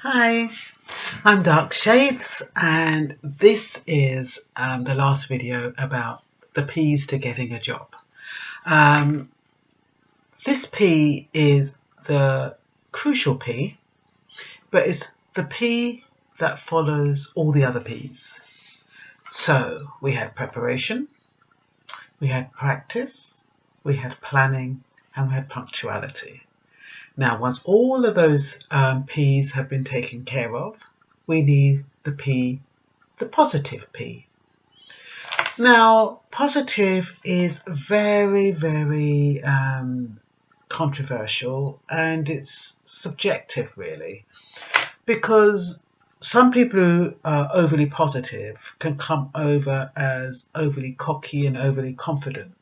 Hi, I'm Dark Shades, and this is the last video about the P's to getting a job. This P is the crucial P, but it's the P that follows all the other P's. So we had preparation, we had practice, we had planning, and we had punctuality. Now, once all of those P's have been taken care of, we need the P, the positive P. Now, positive is very controversial, and it's subjective really, because some people who are overly positive can come over as overly cocky and overly confident.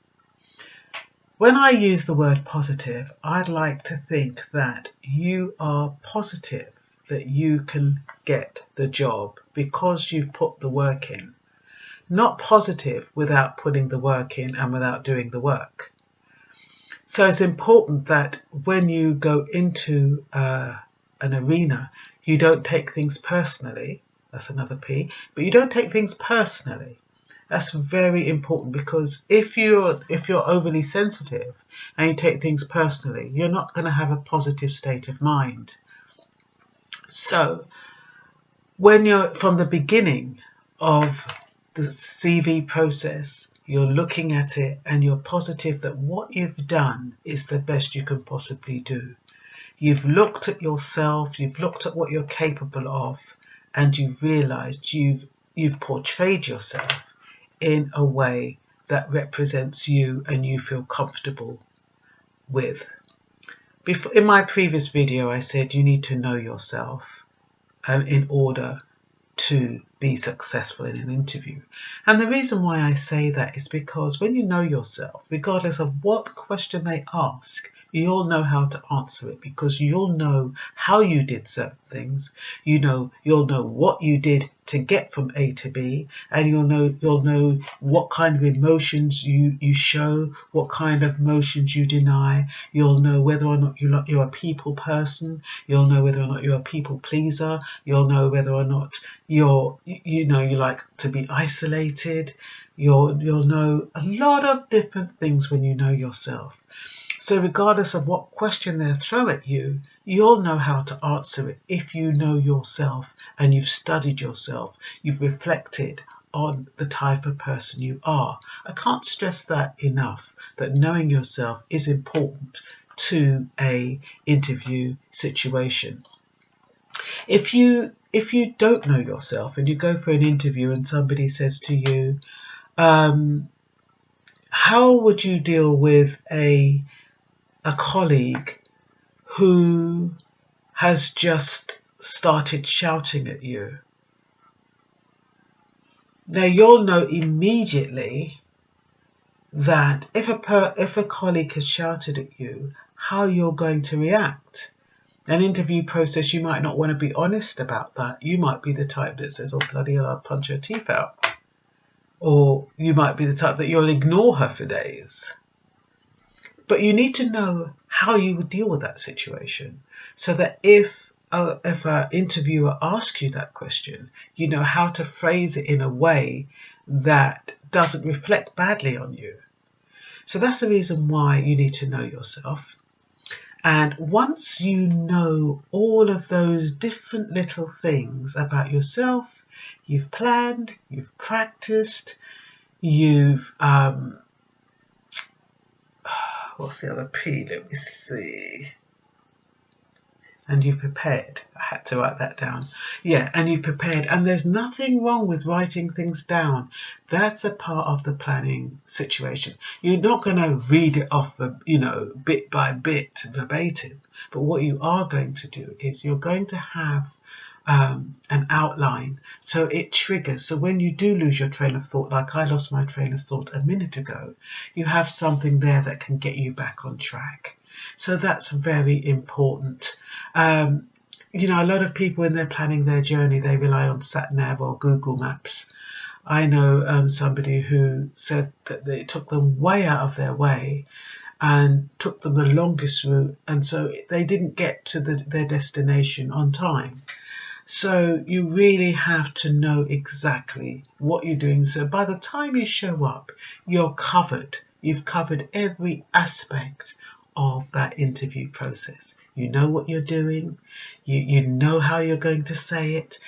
When I use the word positive, I'd like to think that you are positive that you can get the job because you've put the work in. Not positive without putting the work in and without doing the work. So it's important that when you go into an arena, you don't take things personally. That's another P. But you don't take things personally. That's very important, because if you're overly sensitive and you take things personally, you're not going to have a positive state of mind. So when you're from the beginning of the CV process, you're looking at it and you're positive that what you've done is the best you can possibly do. You've looked at yourself, you've looked at what you're capable of, and you've realized you've portrayed yourself in a way that represents you and you feel comfortable with. In my previous video, I said you need to know yourself in order to be successful in an interview. And the reason why I say that is because when you know yourself, regardless of what question they ask, you'll know how to answer it, because you'll know how you did certain things. You'll know what you did to get from A to B, and you'll know what kind of emotions you show, what kind of emotions you deny. You'll know whether or not you're a people person. You'll know whether or not you're a people pleaser. You'll know whether or not you like to be isolated. You'll know a lot of different things when you know yourself. So regardless of what question they throw at you, you'll know how to answer it if you know yourself and you've studied yourself, you've reflected on the type of person you are. I can't stress that enough, that knowing yourself is important to an interview situation. If you don't know yourself and you go for an interview and somebody says to you, how would you deal with a colleague who has just started shouting at you? Now you'll know immediately that if a colleague has shouted at you, how you're going to react. An interview process, you might not want to be honest about that. You might be the type that says, oh bloody hell, I'll punch her teeth out. Or you might be the type that you'll ignore her for days. But you need to know how you would deal with that situation, so that if an interviewer asks you that question, you know how to phrase it in a way that doesn't reflect badly on you. So that's the reason why you need to know yourself. And once you know all of those different little things about yourself, you've planned, you've practiced, you've what's the other P? Let me see. And you've prepared. I had to write that down. Yeah, and you've prepared. And there's nothing wrong with writing things down. That's a part of the planning situation. You're not going to read it off, bit by bit, verbatim. But what you are going to do is you're going to have an outline, so it triggers. So when you do lose your train of thought, like I lost my train of thought a minute ago, you have something there that can get you back on track. So that's very important. A lot of people, when they're planning their journey, they rely on SatNav or Google Maps. I know somebody who said that it took them way out of their way and took them the longest route, and so they didn't get to their destination on time. So you really have to know exactly what you're doing. So by the time you show up, you're covered. You've covered every aspect of that interview process. You know what you're doing. You know how you're going to say it,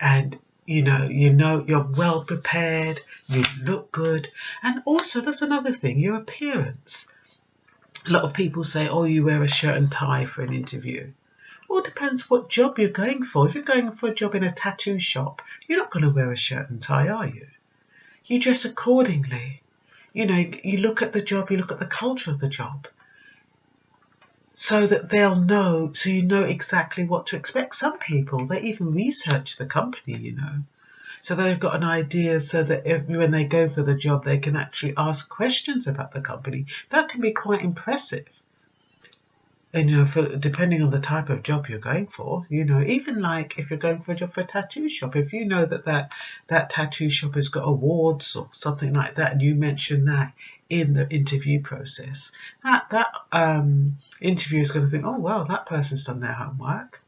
and you know you're well prepared. You look good, and also there's another thing: your appearance. A lot of people say, "Oh, you wear a shirt and tie for an interview." Well, it depends what job you're going for. If you're going for a job in a tattoo shop, you're not going to wear a shirt and tie, are you? You dress accordingly. You know, you look at the job, you look at the culture of the job, so that they'll know, so you know exactly what to expect. Some people, they even research the company, you know, so they've got an idea, so that when they go for the job, they can actually ask questions about the company. That can be quite impressive. And you know, depending on the type of job you're going for, you know, even like if you're going for a job for a tattoo shop, if you know that tattoo shop has got awards or something like that, and you mention that in the interview process, that interviewer is going to think, oh well, that person's done their homework.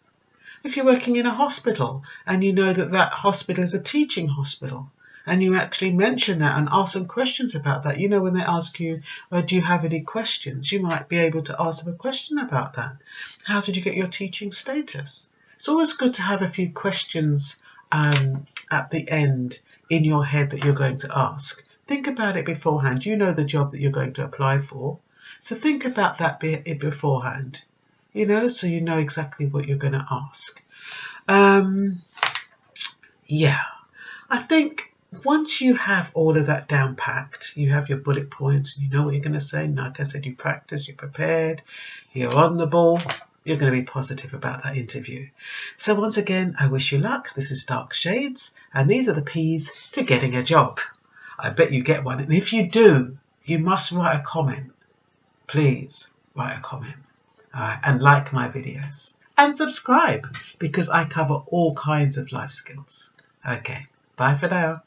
If you're working in a hospital and you know that hospital is a teaching hospital, and you actually mention that and ask them questions about that, you know, when they ask you, do you have any questions, you might be able to ask them a question about that. How did you get your teaching status? It's always good to have a few questions at the end in your head that you're going to ask. Think about it beforehand. You know the job that you're going to apply for, so think about that beforehand, you know, so you know exactly what you're going to ask. Yeah, I think once you have all of that down packed, you have your bullet points, and you know what you're going to say. And like I said, you practice, you're prepared, you're on the ball, you're going to be positive about that interview. So once again, I wish you luck. This is Dark Shades, and these are the P's to getting a job. I bet you get one. And if you do, you must write a comment. Please write a comment. All right, and like my videos. And subscribe, because I cover all kinds of life skills. Okay, bye for now.